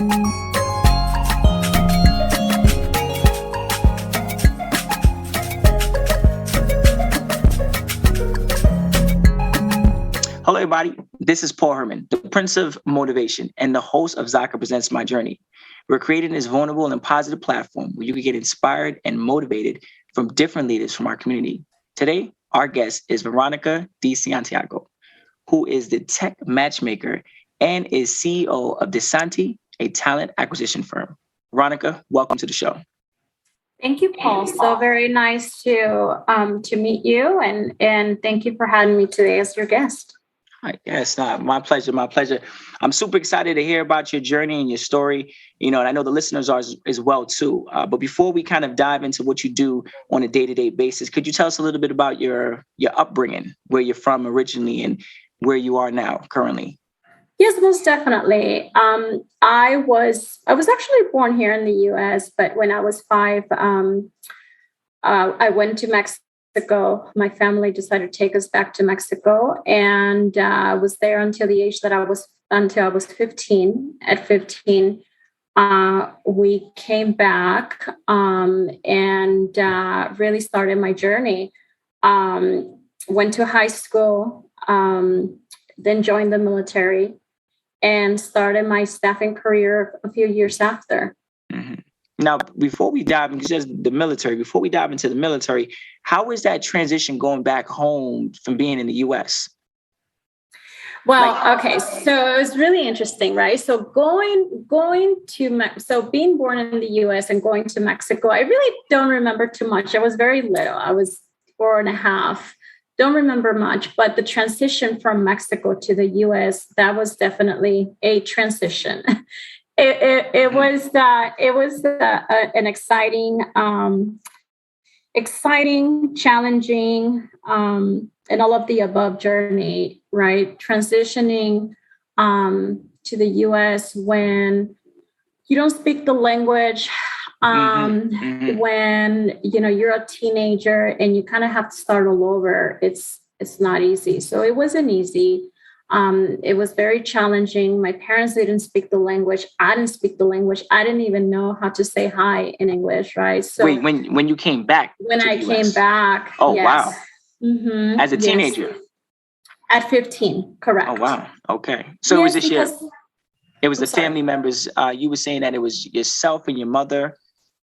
Hello, everybody. This is Paul Herman, the Prince of Motivation and the host of Zaka Presents My Journey. We're creating this vulnerable and positive platform where you can get inspired and motivated from different leaders from our community. Today, our guest is Veronica De Santiago, who is the tech matchmaker and is CEO of DeSanti, a talent acquisition firm. Veronica, welcome to the show. Thank you, Paul. So very nice to meet you, and thank you for having me today as your guest. Yes, my pleasure. My pleasure. I'm super excited to hear about your journey and your story, and I know the listeners are as well too. But before we kind of dive into what you do on a day-to-day basis, could you tell us a little bit about your upbringing, where you're from originally and where you are now currently? Yes, most definitely. I was actually born here in the U.S., but when I was 5, I went to Mexico. My family decided to take us back to Mexico, and I was there until the age that I was 15. At 15, we came back and really started my journey. Went to high school, then joined the military, and started my staffing career a few years after. Mm-hmm. Now, before we dive into the military, how is that transition going back home from being in the U.S.? Well, okay, so it was really interesting, right? So being born in the U.S. and going to Mexico, I really don't remember too much. I was very little. I was 4.5. Don't remember much, but the transition from Mexico to the U.S., that was definitely a transition. It was an exciting, challenging, and all of the above journey, right? Transitioning to the U.S. when you don't speak the language, when you're a teenager and you kind of have to start all over. It's not easy. So it wasn't easy. It was very challenging. My parents didn't speak the language. I didn't speak the language. I didn't even know how to say hi in English, right? So wait, when you came back? When I came back. Oh, yes. Wow. Mm-hmm. As a teenager? At 15, correct. Oh, wow. Okay. So yes, it was the family members. You were saying that it was yourself and your mother.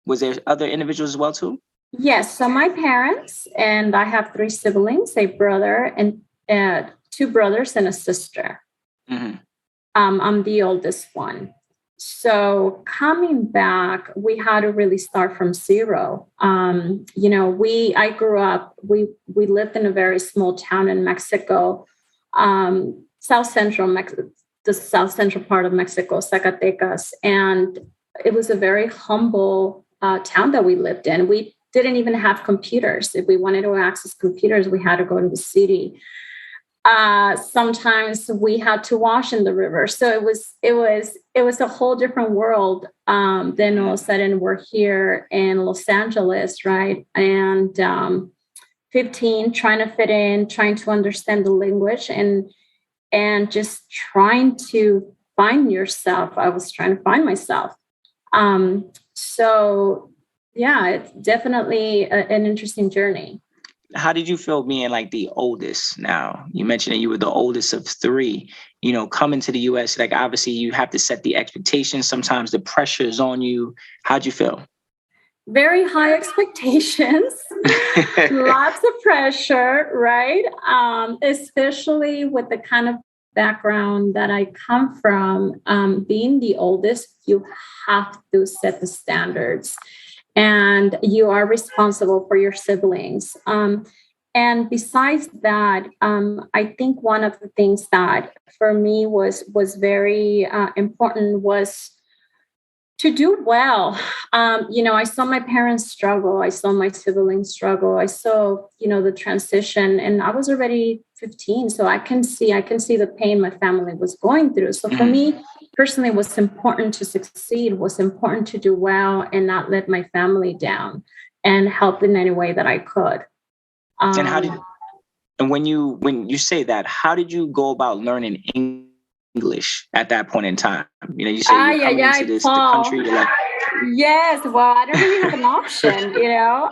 Was there other individuals as well too? Yes. So my parents, and I have 3 siblings, a brother and 2 brothers and a sister. Mm-hmm. I'm the oldest one. So coming back, we had to really start from zero. I grew up, we lived in a very small town in Mexico, the south central part of Mexico, Zacatecas. And it was a very humble town that we lived in. We didn't even have computers. If we wanted to access computers, we had to go to the city. Sometimes we had to wash in the river. So it was a whole different world. Then all of a sudden we're here in Los Angeles, right? And 15, trying to fit in, trying to understand the language and just trying to find yourself. I was trying to find myself. So yeah, it's definitely an interesting journey. How did you feel being like the oldest now? You mentioned that you were the oldest of 3, coming to the US, like obviously you have to set the expectations. Sometimes the pressure is on you. How'd you feel? Very high expectations, lots of pressure, right? Especially with the kind of background that I come from, being the oldest, you have to set the standards. And you are responsible for your siblings. And besides that, I think one of the things that for me was very important was to do well. I saw my parents struggle. I saw my siblings struggle. I saw, the transition, and I was already 15. So I can see the pain my family was going through. So for me, personally, what's important to succeed, was important to do well and not let my family down and help in any way that I could. And when you say that, how did you go about learning English at that point in time? You know, you say you're coming into the country, you're like, yes, well, I didn't really have an option,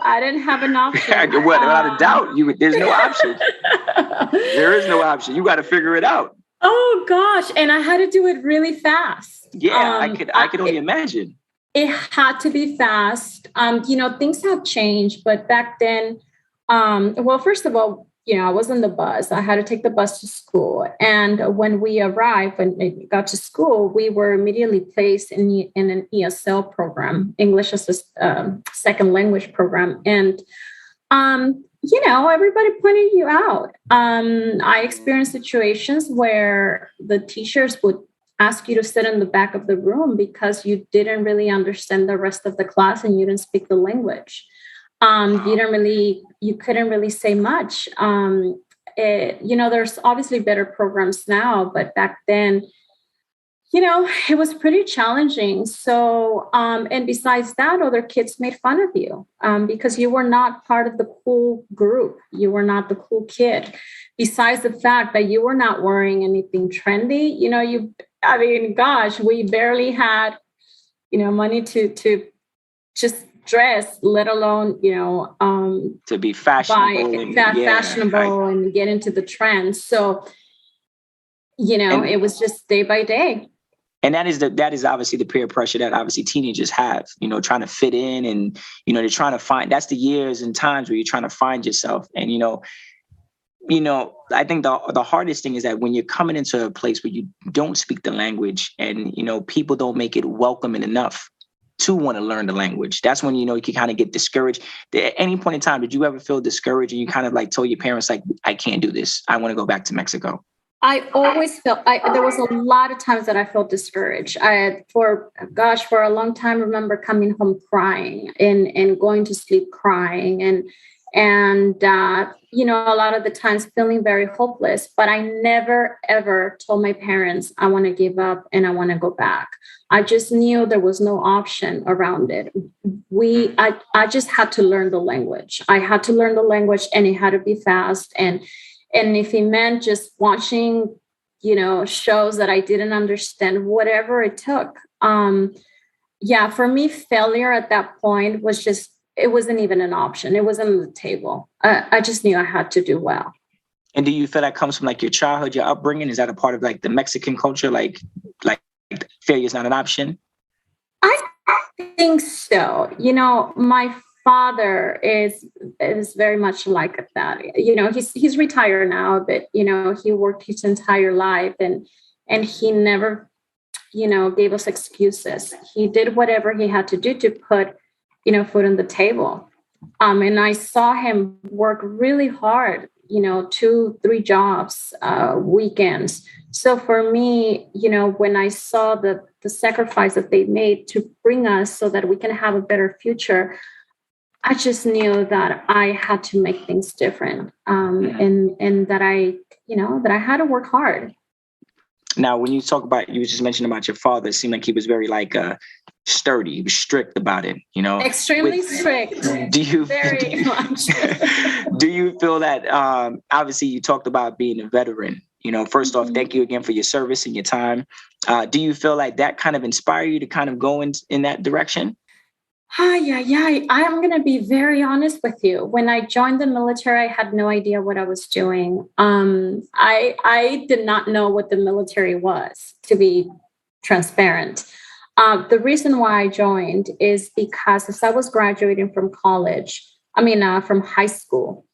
I didn't have an option. Without a doubt, there's no option. There is no option. You got to figure it out. Oh gosh. And I had to do it really fast. Yeah, I could only imagine. It had to be fast. Things have changed, but back then, well, first of all, I was on the bus. I had to take the bus to school. And when we arrived, when we got to school, we were immediately placed in an ESL program, English as a second language program. And, everybody pointed you out. I experienced situations where the teachers would ask you to sit in the back of the room because you didn't really understand the rest of the class and you didn't speak the language. You couldn't really say much. There's obviously better programs now, but back then, it was pretty challenging. So, and besides that, other kids made fun of you because you were not part of the cool group. You were not the cool kid. Besides the fact that you were not wearing anything trendy, we barely had, money to just dress, let alone, to be fashionable, fashionable and get into the trends. So, it was just day by day. And that is obviously the peer pressure that obviously teenagers have, trying to fit in and, they're trying to find, that's the years and times where you're trying to find yourself. And, I think the hardest thing is that when you're coming into a place where you don't speak the language and, people don't make it welcoming enough to want to learn the language. That's when, you can kind of get discouraged. At any point in time, did you ever feel discouraged and you kind of like told your parents, like, I can't do this. I want to go back to Mexico? I always felt there was a lot of times that I felt discouraged. For a long time, I remember coming home crying and going to sleep crying and a lot of the times feeling very hopeless, but I never, ever told my parents, I want to give up and I want to go back. I just knew there was no option around it. I just had to learn the language. I had to learn the language and it had to be fast. And if it meant just watching, shows that I didn't understand, whatever it took. For me, failure at that point was just, it wasn't even an option. It wasn't on the table. I just knew I had to do well. And do you feel that comes from like your childhood, your upbringing? Is that a part of like the Mexican culture? Like failure is not an option? I think so. My father is very much like that. He's retired now, but he worked his entire life and he never, gave us excuses. He did whatever he had to do to put, food on the table. And I saw him work really hard, 2-3 jobs, weekends. So for me, when I saw the sacrifice that they made to bring us so that we can have a better future, I just knew that I had to make things different, and that I had to work hard. Now, when you talk about, you just mentioned about your father, it seemed like he was very sturdy. He was strict about it, Extremely strict. Do you much? Do you feel that, obviously you talked about being a veteran, first off, thank you again for your service and your time. Do you feel like that kind of inspired you to kind of go in that direction? I'm going to be very honest with you. When I joined the military, I had no idea what I was doing. I did not know what the military was, to be transparent. The reason why I joined is because as I was graduating from from high school,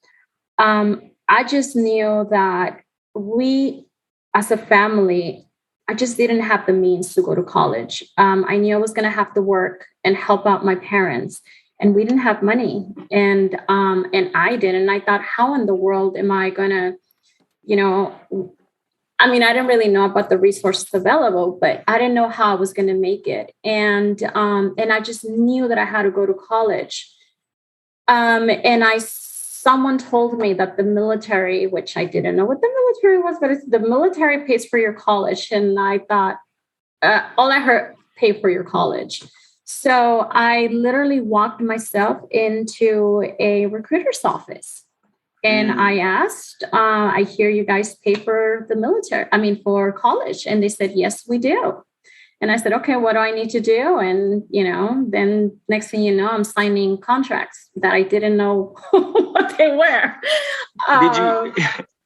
I just knew that we, as a family, I just didn't have the means to go to college. I knew I was going to have to work and help out my parents, and we didn't have money. And I didn't. And I thought, how in the world am I going to, I didn't really know about the resources available, but I didn't know how I was going to make it. And I just knew that I had to go to college. Someone told me that the military, which I didn't know what the military was, but the military pays for your college. And I thought, all I heard, pay for your college. So I literally walked myself into a recruiter's office. And I asked, I hear you guys pay for the military, for college. And they said, yes, we do. And I said, okay, what do I need to do? And, then next thing you know, I'm signing contracts that I didn't know what they were. Did you,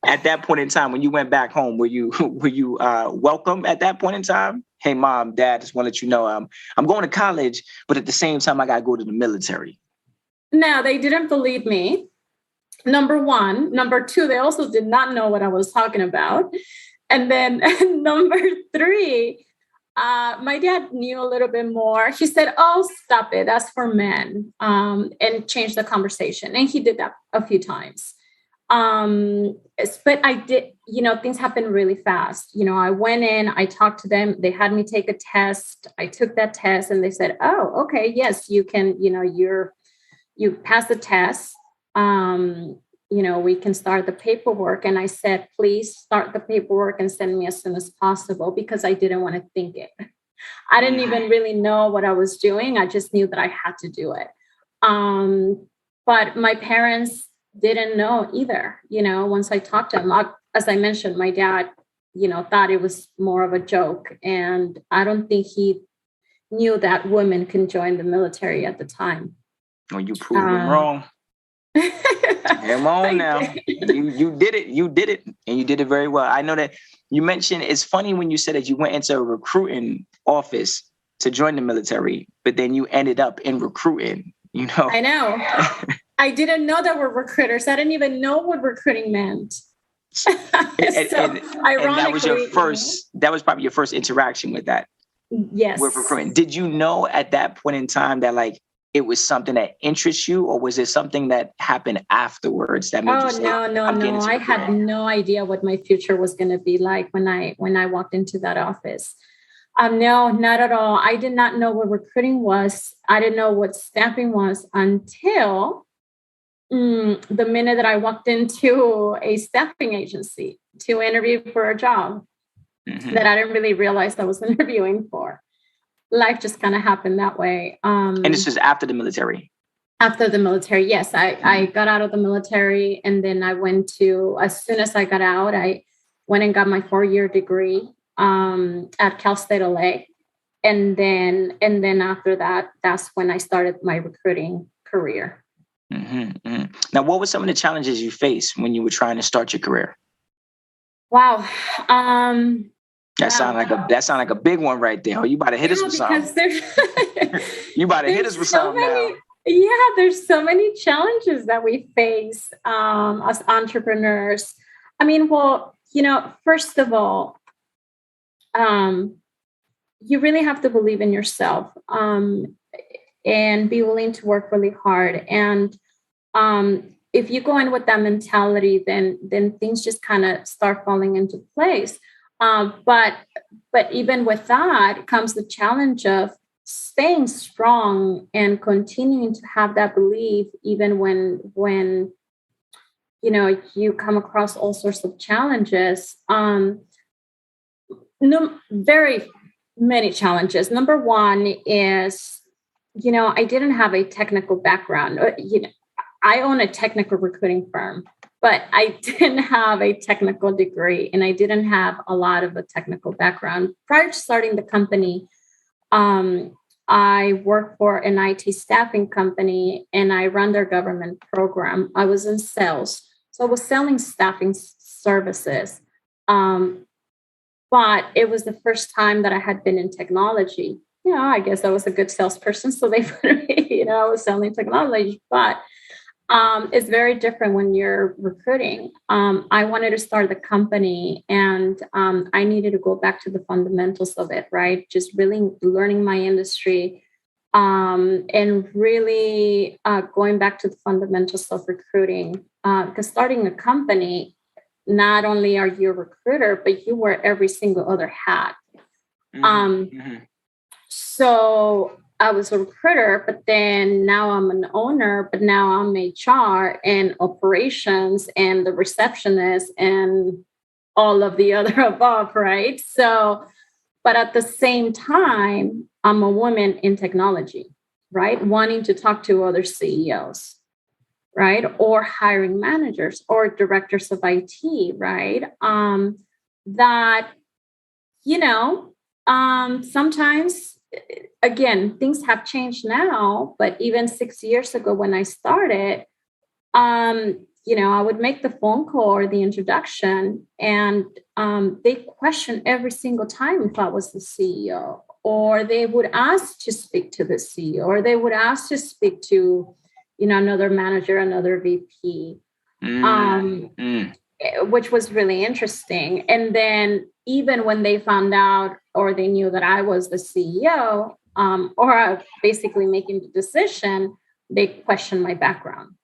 at that point in time, when you went back home, were you welcome at that point in time? Hey, mom, dad, just want to let you know, I'm going to college, but at the same time, I got to go to the military. No, they didn't believe me. Number one. Number two, they also did not know what I was talking about. And then number three, my dad knew a little bit more. He said, oh, stop it. That's for men. And changed the conversation. And he did that a few times. But I did, things happened really fast. I went in, I talked to them. They had me take a test. I took that test and they said, oh, okay, yes, you can, you passed the test. We can start the paperwork. And I said, please start the paperwork and send me as soon as possible, because I didn't want to think it. I didn't even really know what I was doing. I just knew that I had to do it. But my parents didn't know either. Once I talked to them, as I mentioned, my dad, thought it was more of a joke. And I don't think he knew that women can join the military at the time. Oh, you proved them wrong. Come on now. You did it. You did it. And you did it very well. I know that you mentioned, it's funny when you said that you went into a recruiting office to join the military, but then you ended up in recruiting, I know. I didn't know that we're recruiters. I didn't even know what recruiting meant. And that was your first, that was probably your first interaction with that. Yes. With recruiting. Did you know at that point in time that it was something that interests you, or was it something that happened afterwards that made you say, no. I had no idea what my future was going to be like when I walked into that office. No, not at all. I did not know what recruiting was. I didn't know what staffing was until the minute that I walked into a staffing agency to interview for a job that I didn't really realize I was interviewing for. Life just kind of happened that way. And this is after the military? After the military, yes. I got out of the military, and then I went to, as soon as I got out, I went and got my 4-year degree at Cal State LA. And then after that, that's when I started my recruiting career. Now, what were some of the challenges you faced when you were trying to start your career? Wow. That sound like a big one right there. Oh, you about to hit us with something. You about to hit us with something now. Yeah, there's so many challenges that we face as entrepreneurs. First of all, you really have to believe in yourself and be willing to work really hard. And if you go in with that mentality, then things just kind of start falling into place. But even with that comes the challenge of staying strong and continuing to have that belief, even when you come across all sorts of challenges. Very many challenges. Number one is, I didn't have a technical background. I own a technical recruiting firm, but I didn't have a technical degree, and I didn't have a lot of a technical background. Prior to starting the company, I worked for an IT staffing company, and I run their government program. I was in sales. So I was selling staffing services. But it was the first time that I had been in technology. I guess I was a good salesperson, so they put me, I was selling technology, but it's very different when you're recruiting. I wanted to start the company, and I needed to go back to the fundamentals of it, right? Just really learning my industry and really going back to the fundamentals of recruiting. Because starting a company, not only are you a recruiter, but you wear every single other hat. So I was a recruiter, but then now I'm an owner, but now I'm HR and operations and the receptionist and all of the other above, right? So, but at the same time, I'm a woman in technology, right? Wanting to talk to other CEOs, right? Or hiring managers or directors of IT, right? That, sometimes, again, things have changed now, but even 6 years ago when I started, I would make the phone call or the introduction, and they question every single time if I was the CEO, or they would ask to speak to the CEO, or they would ask to speak to, another manager, another VP, which was really interesting. And then even when they found out or they knew that I was the CEO, or basically making the decision, they questioned my background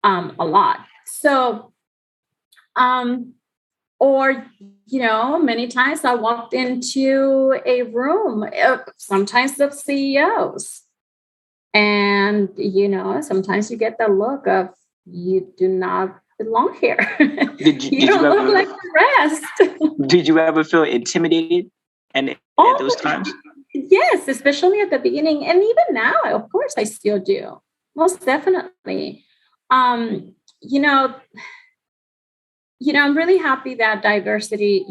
a lot. So, or, many times I walked into a room, sometimes of CEOs, and, sometimes you get the look of, you do not belong here. You don't look like the rest. Did you ever feel intimidated at those times? Yes, especially at the beginning. And even now, of course, I still do. Most definitely. I'm really happy that diversity,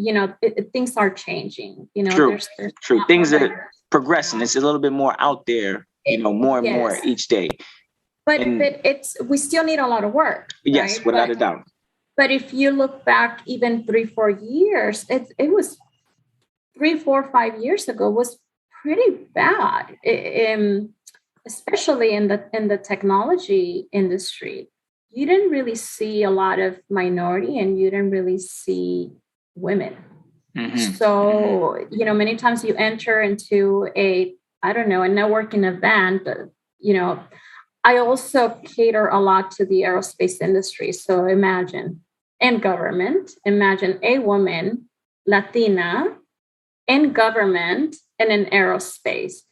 things are changing. True. True. Things that are progressing. It's a little bit more out there, more and more each day. But we still need a lot of work. Yes, right? Without a doubt. But if you look back even 3-4 years, it was 3, 4, 5 years ago was pretty bad, especially in the technology industry. You didn't really see a lot of minority, and you didn't really see women. Mm-hmm. So, many times you enter into a networking event, I also cater a lot to the aerospace industry. So imagine a woman, Latina, in government and in aerospace.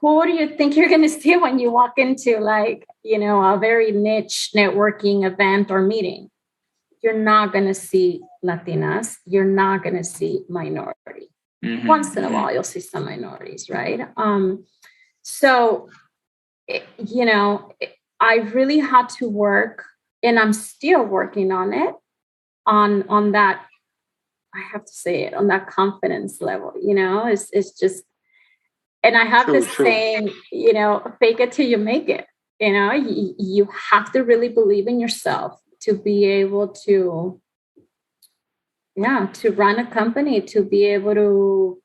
Who do you think you're going to see when you walk into a very niche networking event or meeting? You're not going to see Latinas. You're not going to see minority. Mm-hmm. Once in a while, you'll see some minorities, right? So, I really had to work, and I'm still working on it, on that. I have to say it, on that confidence level. It's just. And I have this saying, fake it till you make it. You have to really believe in yourself to be able to run a company, to be able to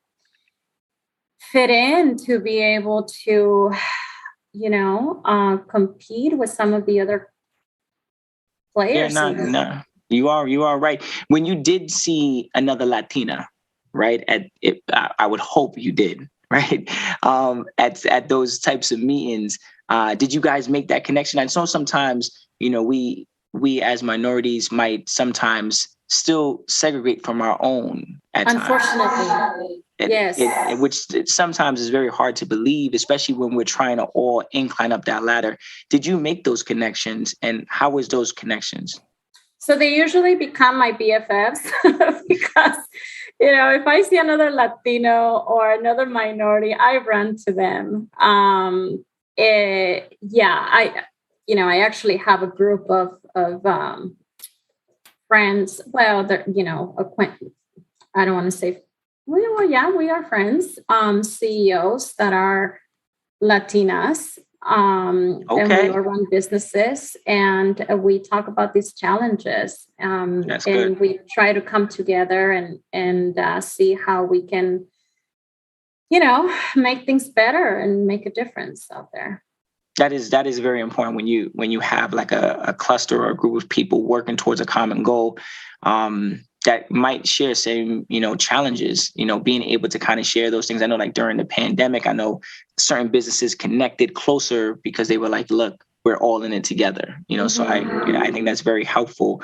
fit in, to be able to, compete with some of the other players. Yeah, no. You are right. When you did see another Latina, right? I would hope you did. Right. At those types of meetings, did you guys make that connection? I know sometimes, we as minorities might sometimes still segregate from our own at times. Unfortunately. Yes. Which sometimes is very hard to believe, especially when we're trying to all incline up that ladder. Did you make those connections, and how was those connections? So they usually become my BFFs because, if I see another Latino or another minority, I run to them. I actually have a group of friends. Well, they're, acquaintance. I don't want to say, we are friends. CEOs that are Latinas. And we all run businesses, and we talk about these challenges, and we try to come together and see how we can, make things better and make a difference out there. That is very important when you have like a cluster or a group of people working towards a common goal. That might share same, challenges, being able to kind of share those things. I know like during the pandemic, I know certain businesses connected closer because they were like, look, we're all in it together, Mm-hmm. So I think that's very helpful.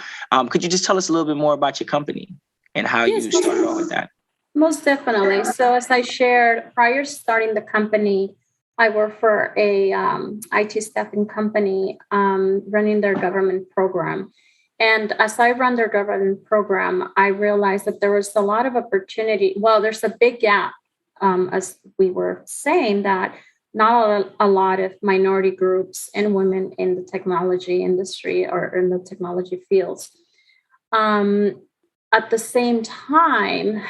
Could you just tell us a little bit more about your company and how you started off with that? Most definitely. So as I shared, prior to starting the company, I work for a IT staffing company running their government program. And as I run their government program, I realized that there was a lot of opportunity. Well, there's a big gap, as we were saying, that not a lot of minority groups and women in the technology industry or in the technology fields. At the same time,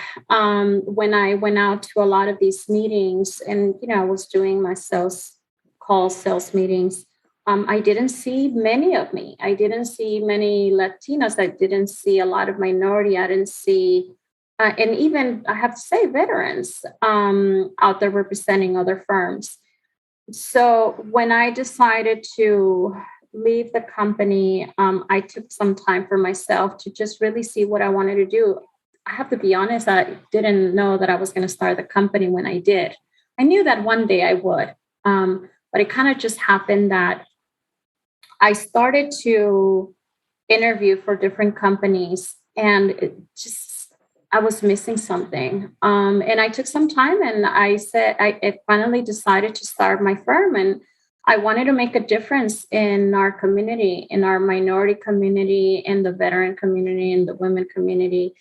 when I went out to a lot of these meetings and, I was doing my sales meetings, I didn't see many of me. I didn't see many Latinas. I didn't see a lot of minority. I didn't see, and even I have to say, veterans out there representing other firms. So when I decided to leave the company, I took some time for myself to just really see what I wanted to do. I have to be honest, I didn't know that I was going to start the company when I did. I knew that one day I would, but it kind of just happened that I started to interview for different companies, and I was missing something. And I took some time, and I finally decided to start my firm, and I wanted to make a difference in our community, in our minority community, in the veteran community, in the women community.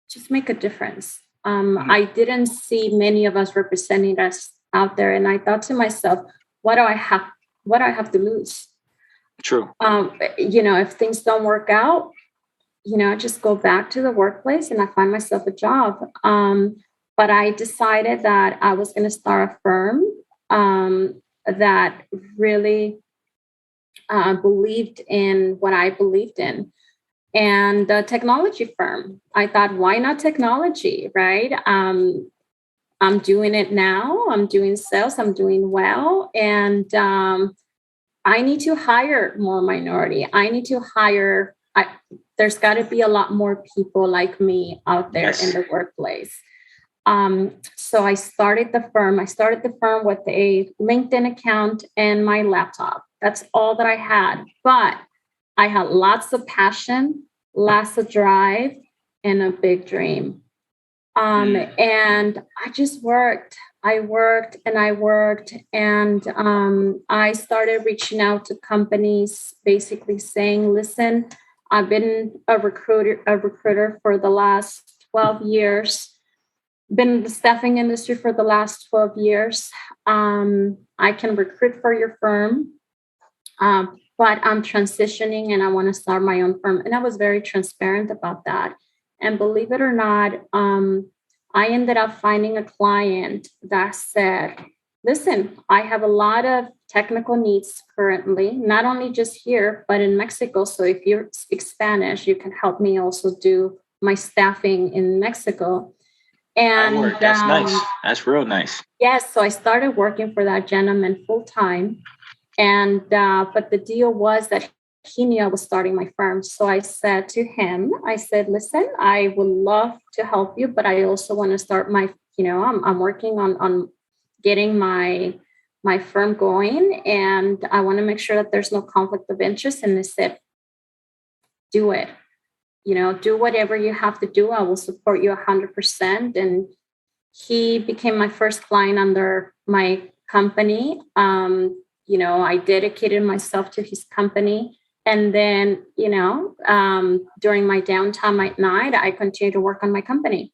Just make a difference. I didn't see many of us representing us out there. And I thought to myself, what do I have to lose? True. If things don't work out, I just go back to the workplace and I find myself a job. But I decided that I was going to start a firm that really believed in what I believed in. And a technology firm. I thought, why not technology, right? I'm doing it now. I'm doing sales. I'm doing well. And I need to hire more minority. I need to hire, there's got to be a lot more people like me out there in the workplace. So I started the firm. I started the firm with a LinkedIn account and my laptop. That's all that I had. But I had lots of passion, lots of drive, and a big dream. And I just worked. I worked. And I started reaching out to companies, basically saying, listen, I've been a recruiter for the last 12 years, been in the staffing industry for the last 12 years. I can recruit for your firm. But I'm transitioning and I want to start my own firm. And I was very transparent about that. And believe it or not, I ended up finding a client that said, listen, I have a lot of technical needs currently, not only just here, but in Mexico. So if you speak Spanish, you can help me also do my staffing in Mexico. And that's nice. That's real nice. Yes. So I started working for that gentleman full time. And, but the deal was that he knew I was starting my firm. So I said to him, listen, I would love to help you, but I also want to start I'm working on getting my firm going, and I want to make sure that there's no conflict of interest. And they said, do it, do whatever you have to do. I will support you 100%. And he became my first client under my company. I dedicated myself to his company. And then, during my downtime at night, I continued to work on my company.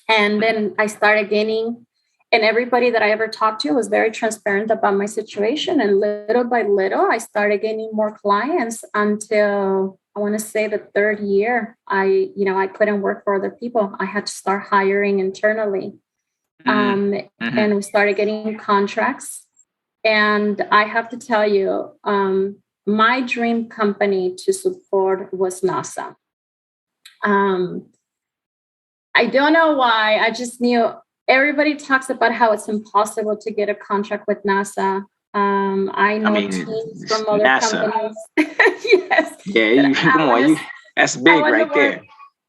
And then I started gaining, and everybody that I ever talked to was very transparent about my situation. And little by little, I started gaining more clients until I want to say the third year, I couldn't work for other people. I had to start hiring internally. And we started getting contracts. And I have to tell you, my dream company to support was NASA. I don't know why. I just knew everybody talks about how it's impossible to get a contract with NASA. I know teams from other companies. Yes. Yeah, come on. That's big right there.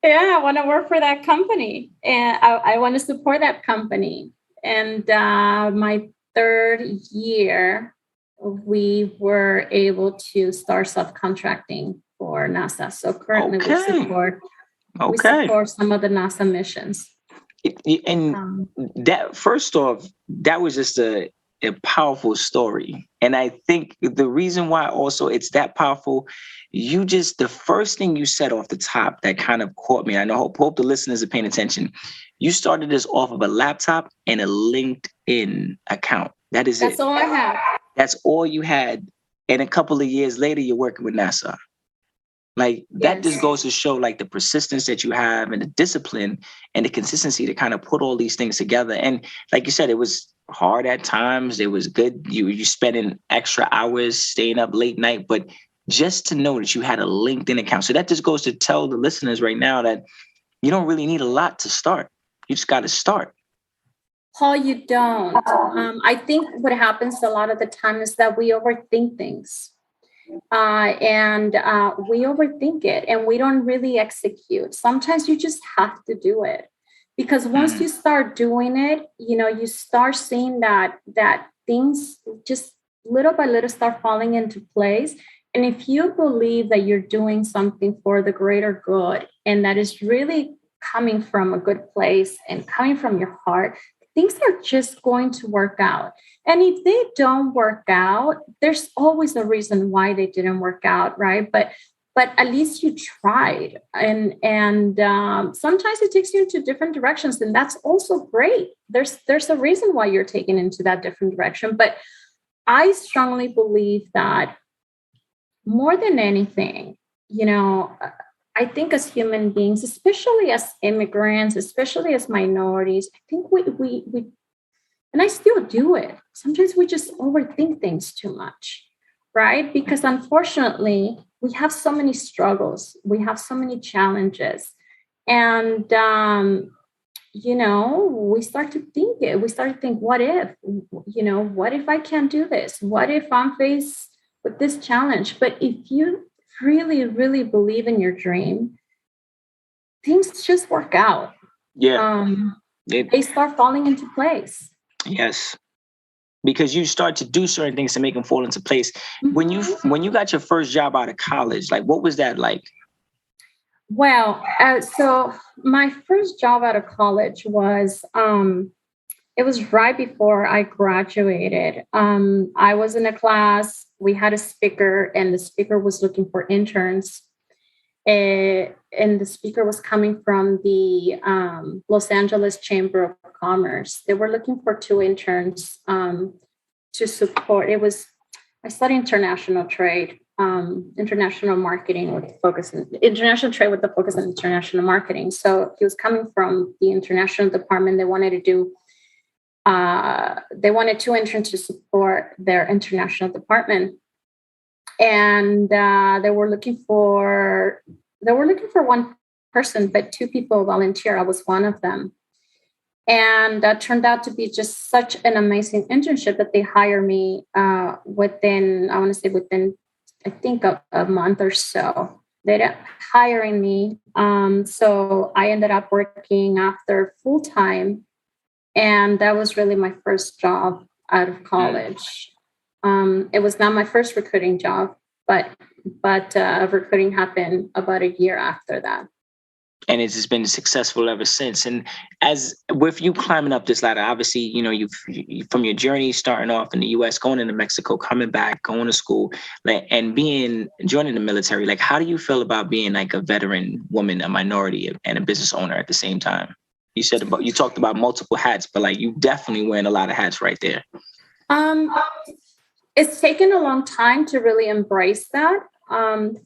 Yeah, I want to work for that company. And I want to support that company. And my third year, we were able to start subcontracting for NASA. So currently we support some of the NASA missions. And that, first off, that was just a a powerful story. And I think the reason why also it's that powerful, the first thing you said off the top that kind of caught me, I know, hope the listeners are paying attention. You started this off of a laptop and a LinkedIn account. That's it. All I have. That's all you had. And a couple of years later, you're working with NASA. Like that just goes to show like the persistence that you have and the discipline and the consistency to kind of put all these things together. And like you said, it was hard at times. It was good. You spending extra hours staying up late night, but just to know that you had a LinkedIn account. So that just goes to tell the listeners right now that you don't really need a lot to start. You just got to start. Paul, you don't. I think what happens a lot of the time is that we overthink things. And we overthink it and we don't really execute. Sometimes you just have to do it, because once you start doing it, you start seeing that things just little by little start falling into place. And if you believe that you're doing something for the greater good and that is really coming from a good place and coming from your heart, things are just going to work out. And if they don't work out, there's always a reason why they didn't work out, right? But at least you tried. And sometimes it takes you into different directions, and that's also great. There's a reason why you're taken into that different direction. But I strongly believe that more than anything, I think as human beings, especially as immigrants, especially as minorities, I think we and I still do it. Sometimes we just overthink things too much, right? Because unfortunately, we have so many struggles. We have so many challenges. And, we start to think it. We start to think, what if? What if I can't do this? What if I'm faced with this challenge? But if you really, really believe in your dream, things just work out. Yeah. They start falling into place. Yes. Because you start to do certain things to make them fall into place. Mm-hmm. When you got your first job out of college, like what was that like? Well, so my first job out of college was, it was right before I graduated. I was in a class, we had a speaker, and the speaker was looking for interns. And the speaker was coming from the Los Angeles Chamber of Commerce. They were looking for 2 interns to support. I studied international trade, international marketing with focus in international trade with the focus on international marketing. So he was coming from the international department. They wanted 2 interns to support their international department. And they were looking for 1 person, but 2 people volunteer. I was one of them. And that turned out to be just such an amazing internship that they hired me within, I think, a month or so. They ended up hiring me. So I ended up working after full time. And that was really my first job out of college. It was not my first recruiting job, but recruiting happened about a year after that. And it's just been successful ever since. And as with you climbing up this ladder, obviously, you from your journey starting off in the U.S., going into Mexico, coming back, going to school, and joining the military. Like, how do you feel about being like a veteran woman, a minority, and a business owner at the same time? You talked about multiple hats, but like you definitely wearing a lot of hats right there. It's taken a long time to really embrace that.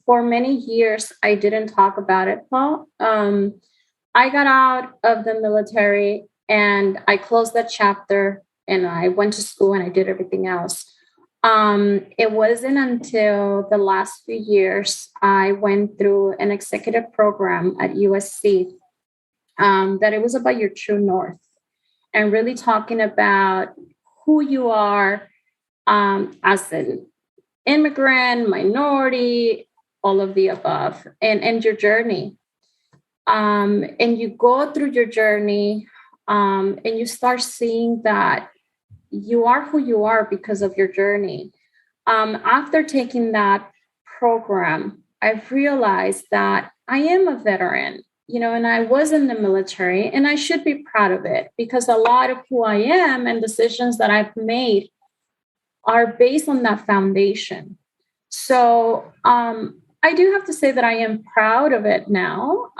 For many years, I didn't talk about it, Paul. I got out of the military and I closed that chapter and I went to school and I did everything else. It wasn't until the last few years I went through an executive program at USC that it was about your true north and really talking about who you are as an immigrant, minority, all of the above, and your journey. And you go through your journey and you start seeing that you are who you are because of your journey. After taking that program, I've realized that I am a veteran, and I was in the military and I should be proud of it because a lot of who I am and decisions that I've made are based on that foundation. So I do have to say that I am proud of it now.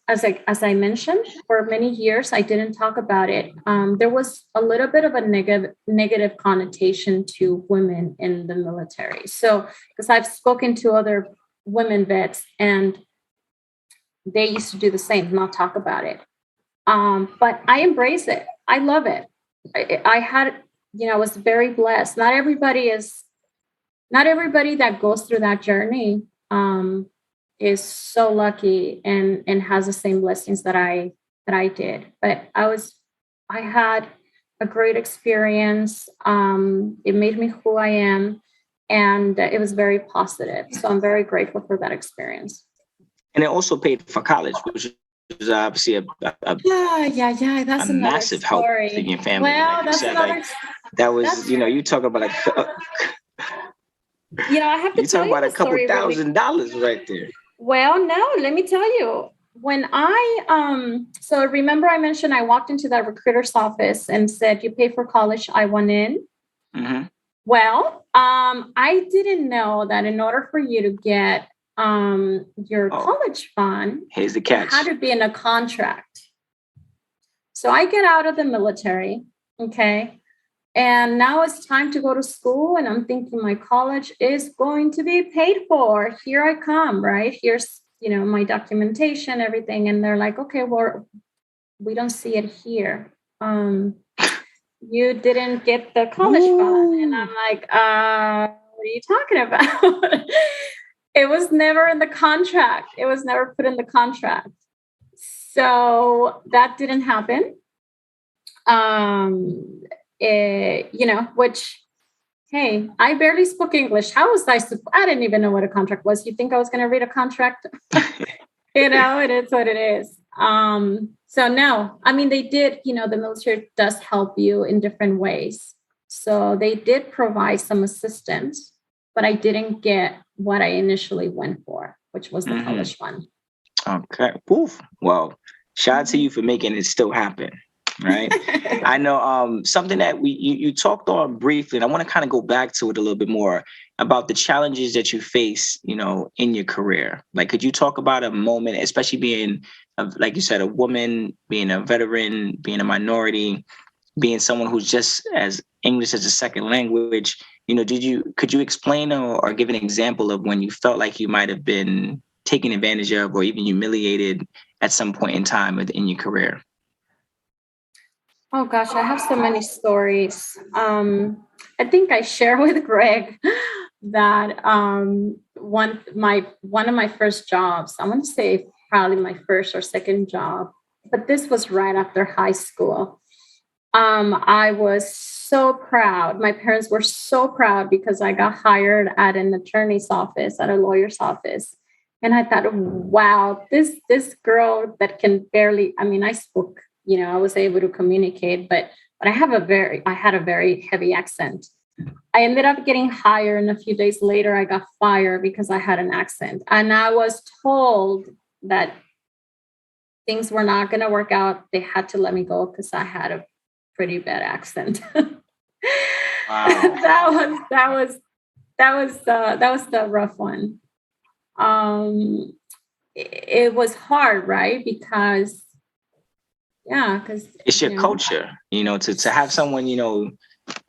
As I mentioned, for many years I didn't talk about it. There was a little bit of a negative connotation to women in the military. So because I've spoken to other women vets, and they used to do the same, not talk about it. But I embrace it. I love it. I had, I was very blessed. Not everybody that goes through that journey is so lucky and has the same blessings that I did. But I had a great experience. It made me who I am, and it was very positive. So I'm very grateful for that experience. And it also paid for college, which is obviously a That's a massive help in your family. Well, like that's said, another. That was, you talk about I have to you tell talk you about the a couple story $1,000s right there. Well, no, let me tell you. When so remember I mentioned I walked into that recruiter's office and said, "You pay for college, I want in." Mm-hmm. Well, I didn't know that in order for you to get your college fund, here's the catch. It had to be in a contract. So I get out of the military, okay, and now it's time to go to school, and I'm thinking my college is going to be paid for. Here I come, right? Here's my documentation, everything, and they're like, "Okay, well, we don't see it here. You didn't get the college fund." And I'm like, what are you talking about? It was never in the contract. It was never put in the contract. So that didn't happen. Which, hey, I barely spoke English. How was I didn't even know what a contract was. You think I was going to read a contract? It is what it is. So no, I mean, they did, the military does help you in different ways. So they did provide some assistance, but I didn't get what I initially went for, which was the college fund. Okay. Oof. Well, shout out to you for making it still happen. Right. I know something that you talked on briefly, and I want to kind of go back to it a little bit more about the challenges that you face, in your career. Like, could you talk about a moment, especially being, like you said, a woman, being a veteran, being a minority, being someone who's just as English as a second language, could you explain or give an example of when you felt like you might have been taken advantage of or even humiliated at some point in time in your career? Oh gosh, I have so many stories. I think I share with Greg that one of my first jobs, I want to say probably my first or second job, but this was right after high school. I was so proud. My parents were so proud because I got hired at an attorney's office, at a lawyer's office. And I thought, wow, this girl that can barely, I spoke, I was able to communicate, but I had a very heavy accent. I ended up getting hired, and a few days later I got fired because I had an accent. And I was told that things were not going to work out. They had to let me go because I had a pretty bad accent. Wow. that was the rough one. It was hard, right? Because it's your culture, to have someone,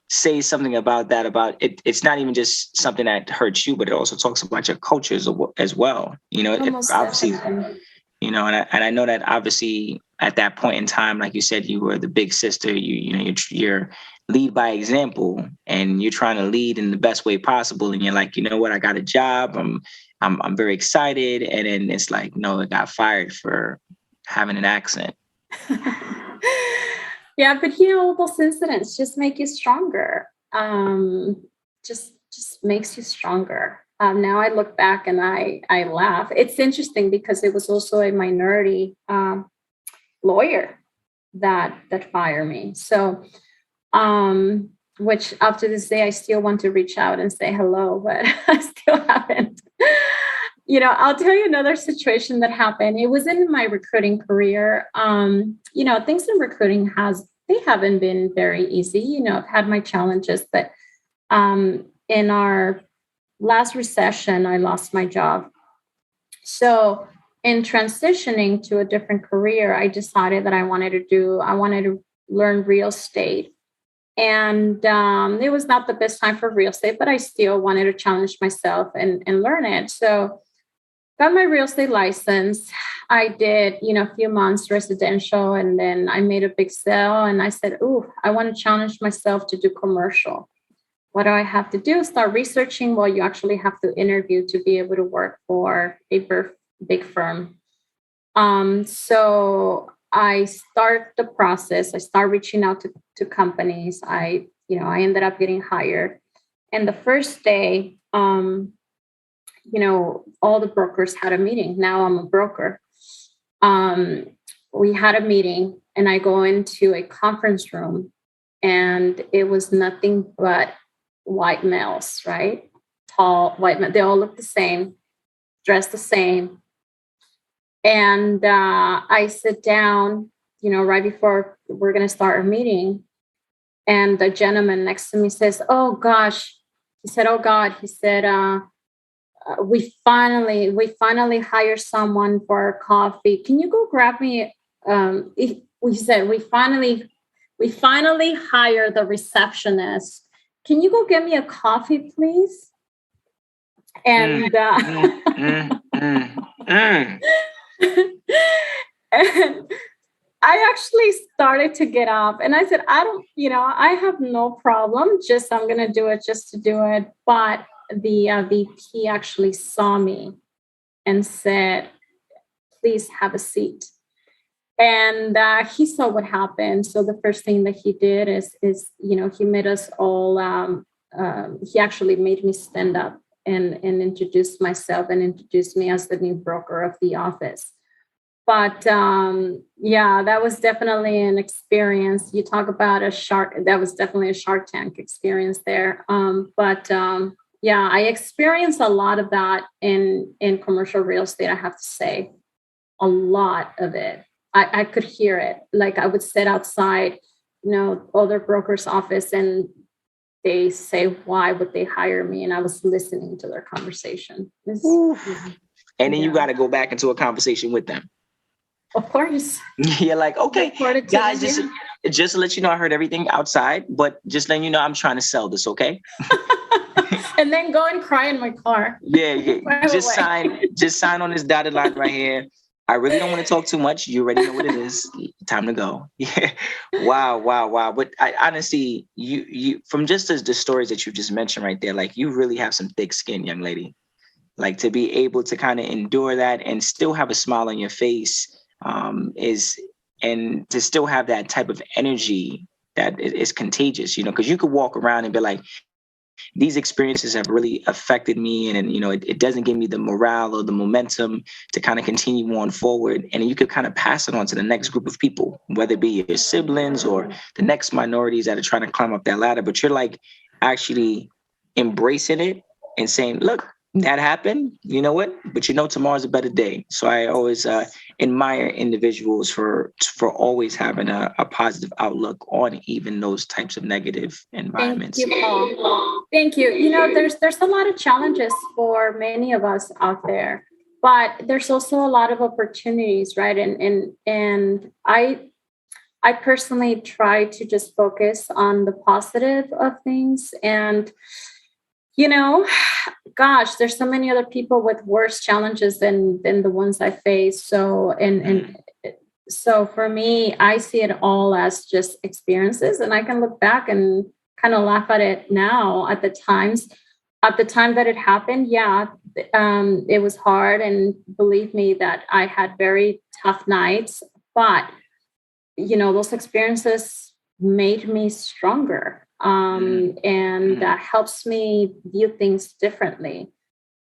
say something about that, about it. It's not even just something that hurts you, but it also talks about your culture as well. Obviously, and I know that obviously at that point in time, like you said, you were the big sister, you're lead by example, and you're trying to lead in the best way possible. And you're like, what, I got a job. I'm very excited. And then it's like, no, I got fired for having an accent. Yeah, but all those incidents just make you stronger. Just makes you stronger. Now I look back and I laugh. It's interesting because it was also a minority lawyer that fired me. So, which up to this day I still want to reach out and say hello, but I still haven't. I'll tell you another situation that happened. It was in my recruiting career. Things in recruiting they haven't been very easy. I've had my challenges, but In our last recession, I lost my job. So in transitioning to a different career, I decided that I wanted to learn real estate. And it was not the best time for real estate, but I still wanted to challenge myself and learn it. So got my real estate license. I did, a few months residential, and then I made a big sale. And I said, "Ooh, I want to challenge myself to do commercial. What do I have to do?" Start researching. Well, you actually have to interview to be able to work for a big firm. So I start the process. I start reaching out to companies. I ended up getting hired. And the first day, all the brokers had a meeting. Now I'm a broker. We had a meeting, and I go into a conference room, and it was nothing but white males, right? Tall white men. They all look the same, dressed the same. And I sit down, right before we're going to start our meeting. And the gentleman next to me says, "Oh gosh," he said, "Oh God," he said, we finally hired someone for our coffee. Can you go grab me?" We said, we finally hired the receptionist. Can you go get me a coffee, please? And and I actually started to get up, and I said, I have no problem. Just, I'm going to do it just to do it. But the VP actually saw me and said, "Please have a seat." And he saw what happened. So the first thing that he did is he made us all, he actually made me stand up and introduce myself and introduce me as the new broker of the office. But yeah, that was definitely an experience. You talk about that was definitely a Shark Tank experience there. But yeah, I experienced a lot of that in commercial real estate, I have to say. A lot of it. I could hear it. Like, I would sit outside, other broker's office, and they say, "Why would they hire me?" And I was listening to their conversation. And then you got to go back into a conversation with them. Of course. You're like, "Okay, guys, just to let you know, I heard everything outside, but just letting you know, I'm trying to sell this, okay?" And then go and cry in my car. Yeah. Just sign on this dotted line right here. I really don't want to talk too much. You already know what it is. Time to go. Yeah. Wow. But honestly, you from just the stories that you just mentioned right there, like, you really have some thick skin, young lady. Like, to be able to kind of endure that and still have a smile on your face, and to still have that type of energy that is contagious, because you could walk around and be like, "These experiences have really affected me," and it doesn't give me the morale or the momentum to kind of continue on forward. And you could kind of pass it on to the next group of people, whether it be your siblings or the next minorities that are trying to climb up that ladder. But you're like actually embracing it and saying, "Look, that happened. You know what? But tomorrow's a better day." So I always admire individuals for always having a positive outlook on even those types of negative environments. Thank you, Paul. Thank you. There's a lot of challenges for many of us out there, but there's also a lot of opportunities, right? And I personally try to just focus on the positive of things. And gosh, there's so many other people with worse challenges than the ones I face. So, and so for me, I see it all as just experiences, and I can look back and kind of laugh at it now. At the time that it happened, yeah, it was hard, and believe me that I had very tough nights, but those experiences made me stronger. And helps me view things differently.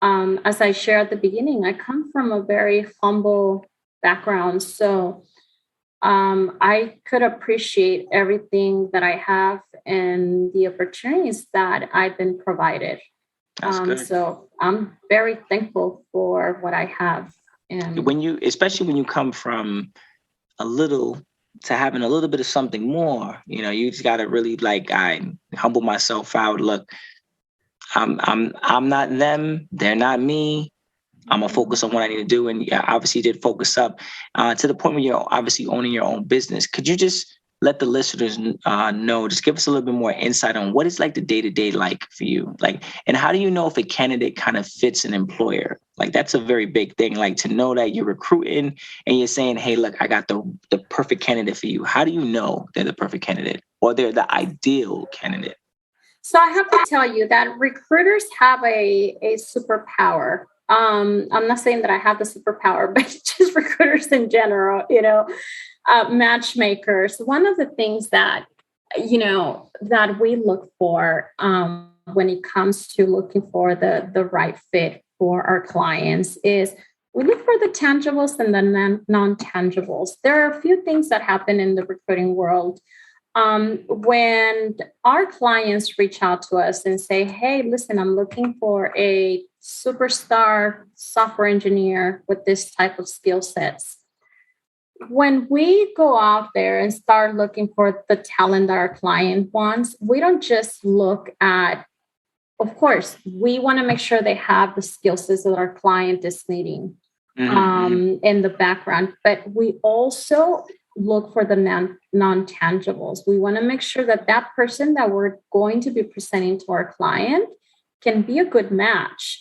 As I shared at the beginning, I come from a very humble background, so I could appreciate everything that I have and the opportunities that I've been provided. So I'm very thankful for what I have. And especially when you come from a little to having a little bit of something more. You just got to really like, I humble myself out. Look, I'm not them. They're not me. I'm gonna focus on what I need to do. And yeah, obviously you did focus up to the point where you're obviously owning your own business. Could you just let the listeners know, just give us a little bit more insight on what is like the day-to-day like for you? Like, and how do you know if a candidate kind of fits an employer? Like, that's a very big thing. Like, to know that you're recruiting and you're saying, hey, look, I got the perfect candidate for you. How do you know they're the perfect candidate or they're the ideal candidate? So I have to tell you that recruiters have a superpower. I'm not saying that I have the superpower, but just recruiters in general, matchmakers. One of the things that, that we look for when it comes to looking for the right fit for our clients is we look for the tangibles and the non-tangibles. There are a few things that happen in the recruiting world. When our clients reach out to us and say, hey, listen, I'm looking for a superstar software engineer with this type of skill sets. When we go out there and start looking for the talent that our client wants, we don't just look at, of course, we want to make sure they have the skill sets that our client is needing in the background, but we also look for the non-tangibles. We want to make sure that that person that we're going to be presenting to our client can be a good match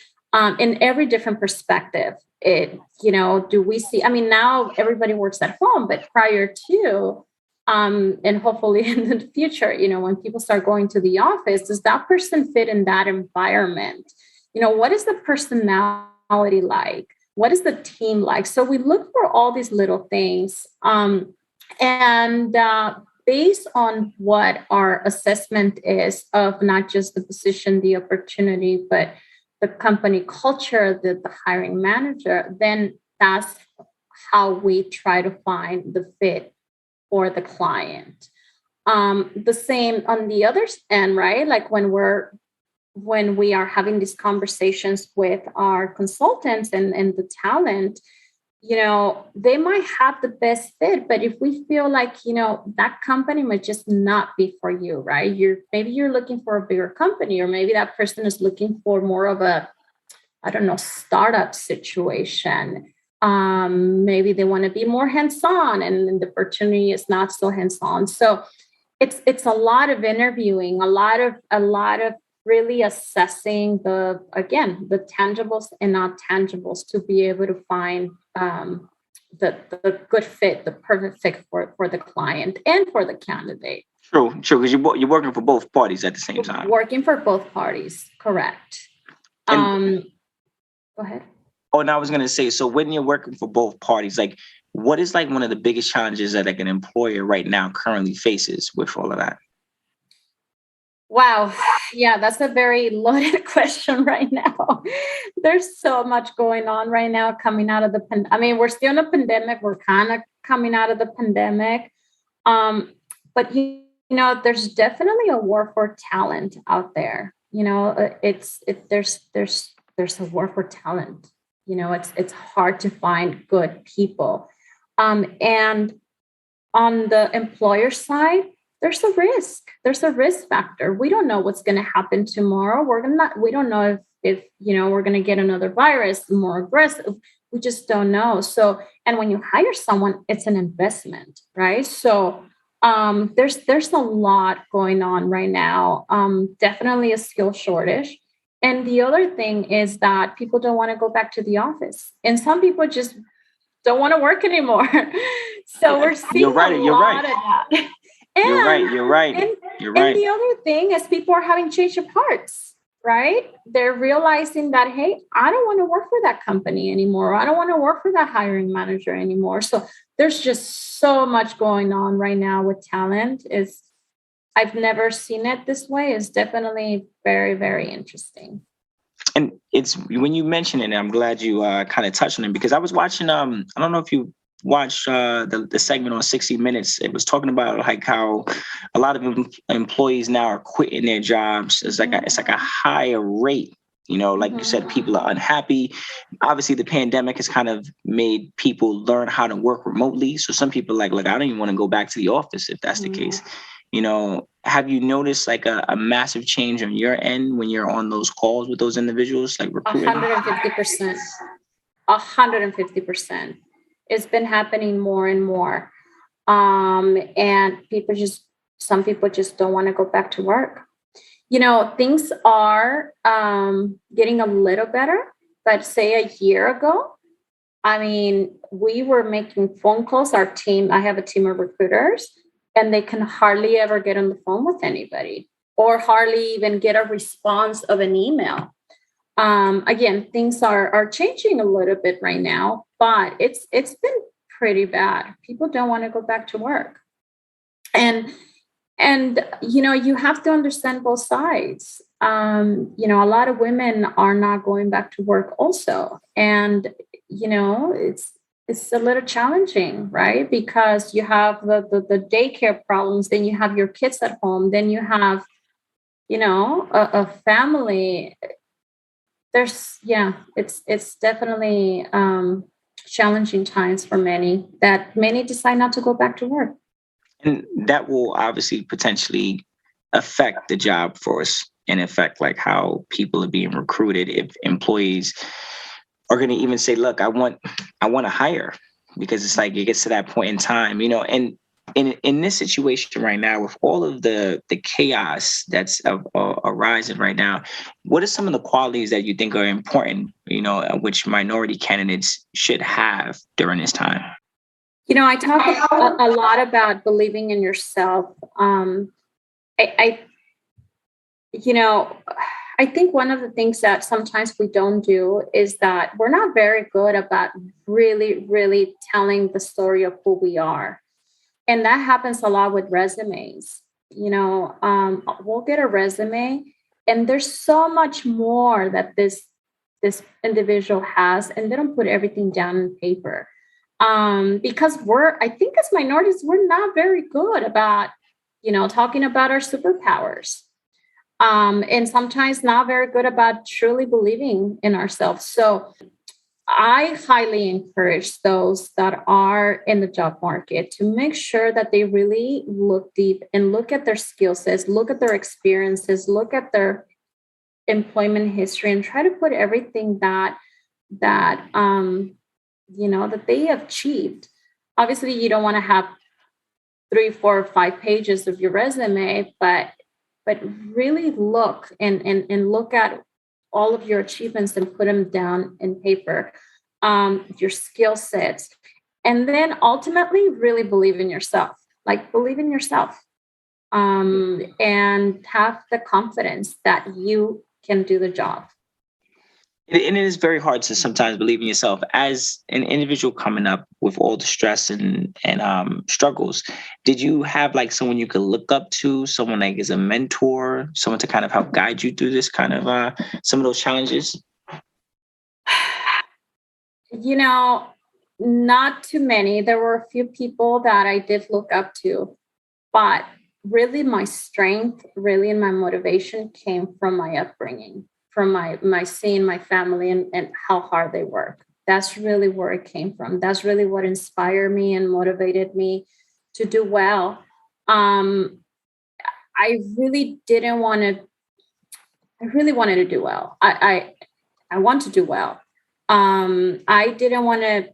in every different perspective. Do we see, now everybody works at home, but prior to, and hopefully in the future, when people start going to the office, does that person fit in that environment? What is the personality like? What is the team like? So we look for all these little things. And based on what our assessment is of not just the position, the opportunity, but the company culture, the hiring manager, then that's how we try to find the fit for the client. The same on the other end, right? Like when we are having these conversations with our consultants and the talent, they might have the best fit, but if we feel like, that company might just not be for you, right? Maybe you're looking for a bigger company, or maybe that person is looking for more of a, startup situation. Maybe they want to be more hands-on and the opportunity is not so hands-on. So it's a lot of interviewing, a lot of really assessing the tangibles and not tangibles to be able to find the good fit, the perfect fit for the client and for the candidate. True, because you're working for both parties at the same time. Working for both parties, correct. Go ahead. Oh, and I was going to say, so when you're working for both parties, like, what is like one of the biggest challenges that like an employer right now currently faces with all of that? Wow. Yeah, that's a very loaded question right now. There's so much going on right now coming out of the pandemic. We're still in a pandemic. We're kind of coming out of the pandemic. But, there's definitely a war for talent out there. There's a war for talent. It's hard to find good people. And on the employer side, there's a risk. There's a risk factor. We don't know what's going to happen tomorrow. We don't know if we're going to get another virus more aggressive. We just don't know. So, and when you hire someone, it's an investment, right? So, there's a lot going on right now. Definitely a skill shortage. And the other thing is that people don't want to go back to the office, and some people just don't want to work anymore. So we're seeing a lot of that. And, You're right. And the other thing is people are having change of hearts, right? They're realizing that, hey, I don't want to work for that company anymore. I don't want to work for that hiring manager anymore. So there's just so much going on right now with talent. I've never seen it this way. It's definitely very, very interesting. And it's when you mention it, I'm glad you kind of touched on it, because I was watching, I don't know if you watched the segment on 60 Minutes. It was talking about like how a lot of employees now are quitting their jobs. It's like a higher rate Like you said, people are unhappy. Obviously, the pandemic has kind of made people learn how to work remotely. So some people are like, look, I don't even want to go back to the office if that's the case. Have you noticed like a massive change on your end when you're on those calls with those individuals, like recruiting? 150%. 150%. It's been happening more and more. And some people just don't want to go back to work. Things are getting a little better, but say a year ago, we were making phone calls. Our team, I have a team of recruiters, and they can hardly ever get on the phone with anybody or hardly even get a response of an email. Again, things are changing a little bit right now, but it's been pretty bad. People don't want to go back to work. And you have to understand both sides. A lot of women are not going back to work also. And, it's a little challenging, right? Because you have the daycare problems, then you have your kids at home, then you have, a family. It's definitely challenging times for many decide not to go back to work. And that will obviously potentially affect the job force and affect like how people are being recruited. If employees are going to even say, look, I want to hire, because it's like it gets to that point in time, and in this situation right now, with all of the chaos that's arising right now, what are some of the qualities that you think are important, which minority candidates should have during this time? I talk a lot about believing in yourself. I think one of the things that sometimes we don't do is that we're not very good about really, really telling the story of who we are. And that happens a lot with resumes. We'll get a resume and there's so much more that this individual has, and they don't put everything down on paper. Because I think as minorities, we're not very good about, talking about our superpowers. And sometimes not very good about truly believing in ourselves. So I highly encourage those that are in the job market to make sure that they really look deep and look at their skill sets, look at their experiences, look at their employment history, and try to put everything that that they have achieved. Obviously, you don't want to have 3, 4, 5 pages of your resume, but really look and look at all of your achievements and put them down in paper, your skill sets, and then ultimately really believe in yourself. And have the confidence that you can do the job. And it is very hard to sometimes believe in yourself as an individual coming up with all the stress and struggles. Did you have like someone you could look up to, someone like as a mentor, someone to kind of help guide you through this kind of some of those challenges? Not too many. There were a few people that I did look up to, but really my strength, really, and my motivation came from my upbringing, from my seeing my family and how hard they work. That's really where it came from. That's really what inspired me and motivated me to do well. I really wanted to do well. I want to do well. I didn't want to,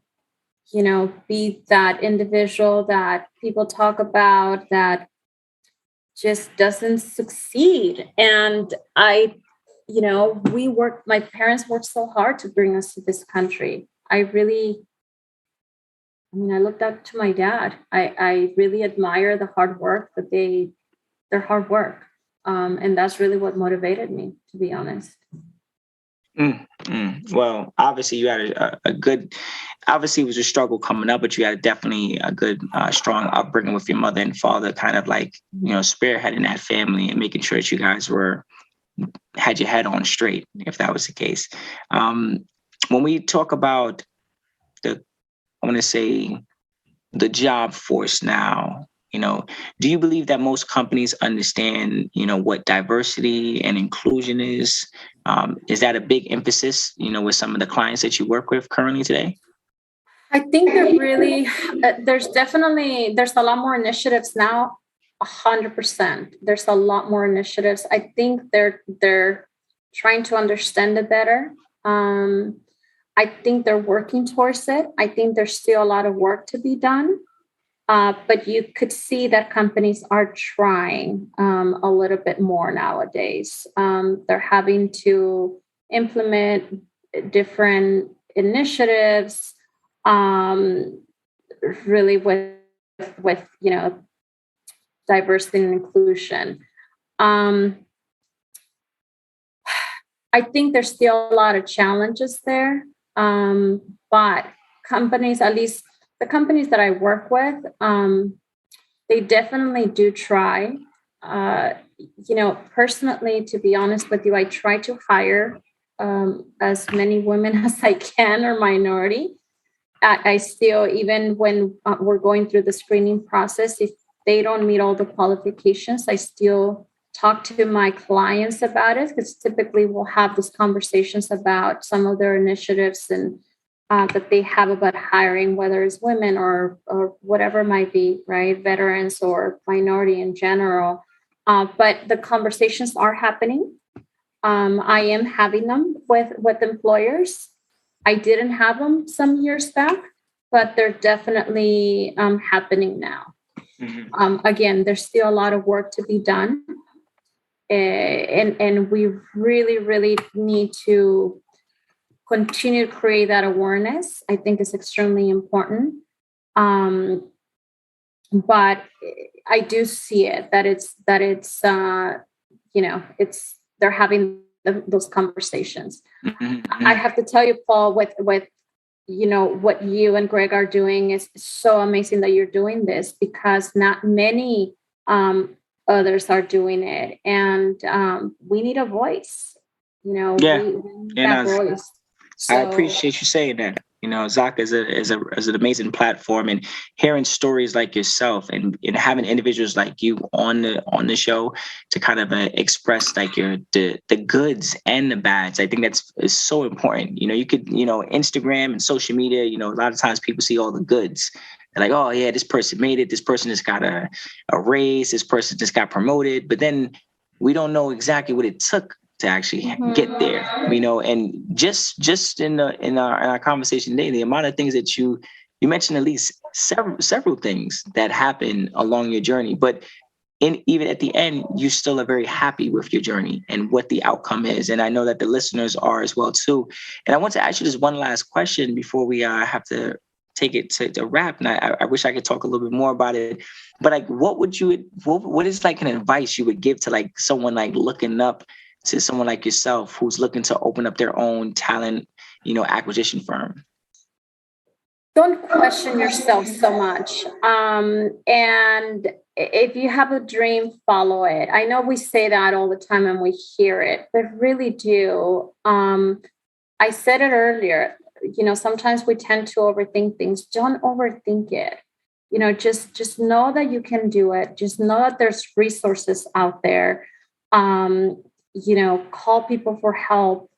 be that individual that people talk about that just doesn't succeed. And my parents worked so hard to bring us to this country. I looked up to my dad. I really admire the hard work their hard work. And that's really what motivated me, to be honest. Well, obviously you had a good, obviously it was a struggle coming up, but you had definitely a good, strong upbringing with your mother and father, kind of like, spearheading that family and making sure that you guys had your head on straight, if that was the case. When we talk about the job force now, do you believe that most companies understand, what diversity and inclusion is? Is that a big emphasis, with some of the clients that you work with currently today? I think that really, there's a lot more initiatives now. 100%. There's a lot more initiatives. I think they're trying to understand it better. I think they're working towards it. I think there's still a lot of work to be done. But you could see that companies are trying a little bit more nowadays. They're having to implement different initiatives, really with diversity and inclusion. I think there's still a lot of challenges there, but companies, at least the companies that I work with, they definitely do try. Personally, to be honest with you, I try to hire as many women as I can or minority. I still, even when we're going through the screening process, if they don't meet all the qualifications, I still talk to my clients about it, because typically we'll have these conversations about some of their initiatives and that they have about hiring, whether it's women or whatever it might be, right? Veterans or minority in general. But the conversations are happening. I am having them with employers. I didn't have them some years back, but they're definitely happening now. Mm-hmm. Again, there's still a lot of work to be done. And we really, really need to continue to create that awareness. I think it's extremely important. But I do see it that it's they're having those conversations. Mm-hmm. I have to tell you, Paul, with what you and Greg are doing is so amazing that you're doing this, because not many others are doing it, and we need a voice. We need that voice. So, I appreciate you saying that. Zaka is an amazing platform, and hearing stories like yourself and having individuals like you on the show to kind of express like the goods and the bads. I think is so important. You could, Instagram and social media, a lot of times people see all the goods. They're like, oh yeah, this person made it. This person just got a raise. This person just got promoted. But then we don't know exactly what it took to actually get there, and just in our conversation today, the amount of things that you mentioned, at least several things that happen along your journey, but even at the end, you still are very happy with your journey and what the outcome is. And I know that the listeners are as well too. And I want to ask you this one last question before we have to take it to wrap. And I wish I could talk a little bit more about it, but like, what is like an advice you would give to like someone like looking up to someone like yourself who's looking to open up their own talent, acquisition firm? Don't question yourself so much. And if you have a dream, follow it. I know we say that all the time and we hear it, but really do. I said it earlier, sometimes we tend to overthink things. Don't overthink it. Just know that you can do it. Just know that there's resources out there. Call people for help.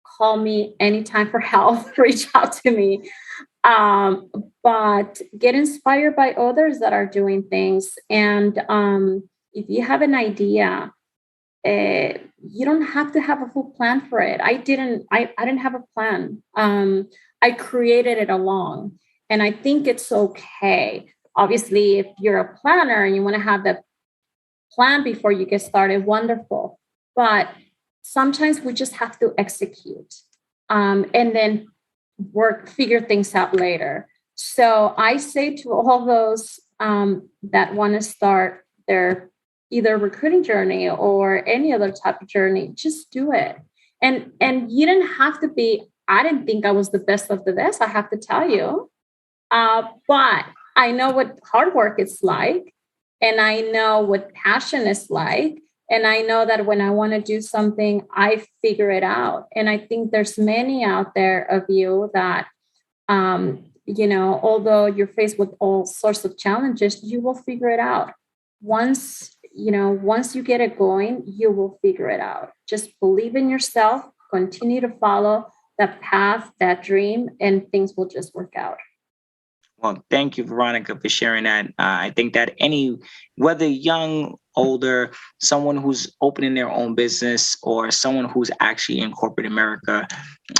Call me anytime for help. Reach out to me. But get inspired by others that are doing things. And if you have an idea, you don't have to have a full plan for it. I didn't have a plan. I created it along. And I think it's okay. Obviously, if you're a planner and you want to have that plan before you get started, wonderful. But sometimes we just have to execute and then figure things out later. So I say to all those that want to start their either recruiting journey or any other type of journey, just do it. And you didn't have to be, I didn't think I was the best of the best, I have to tell you. But I know what hard work is like, and I know what passion is like. And I know that when I want to do something, I figure it out. And I think there's many out there of you that, although you're faced with all sorts of challenges, you will figure it out. Once once you get it going, you will figure it out. Just believe in yourself, continue to follow that path, that dream, and things will just work out. Well, thank you, Veronica, for sharing that. I think that whether young, older, someone who's opening their own business or someone who's actually in corporate America,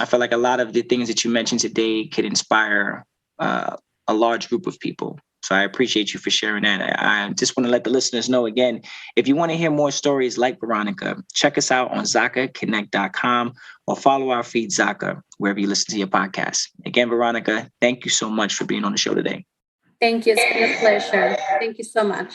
I feel like a lot of the things that you mentioned today could inspire a large group of people. So I appreciate you for sharing that. I just want to let the listeners know again, if you want to hear more stories like Veronica, check us out on ZakaConnect.com or follow our feed Zaka wherever you listen to your podcast. Again, Veronica, thank you so much for being on the show today. Thank you. It's been a pleasure. Thank you so much.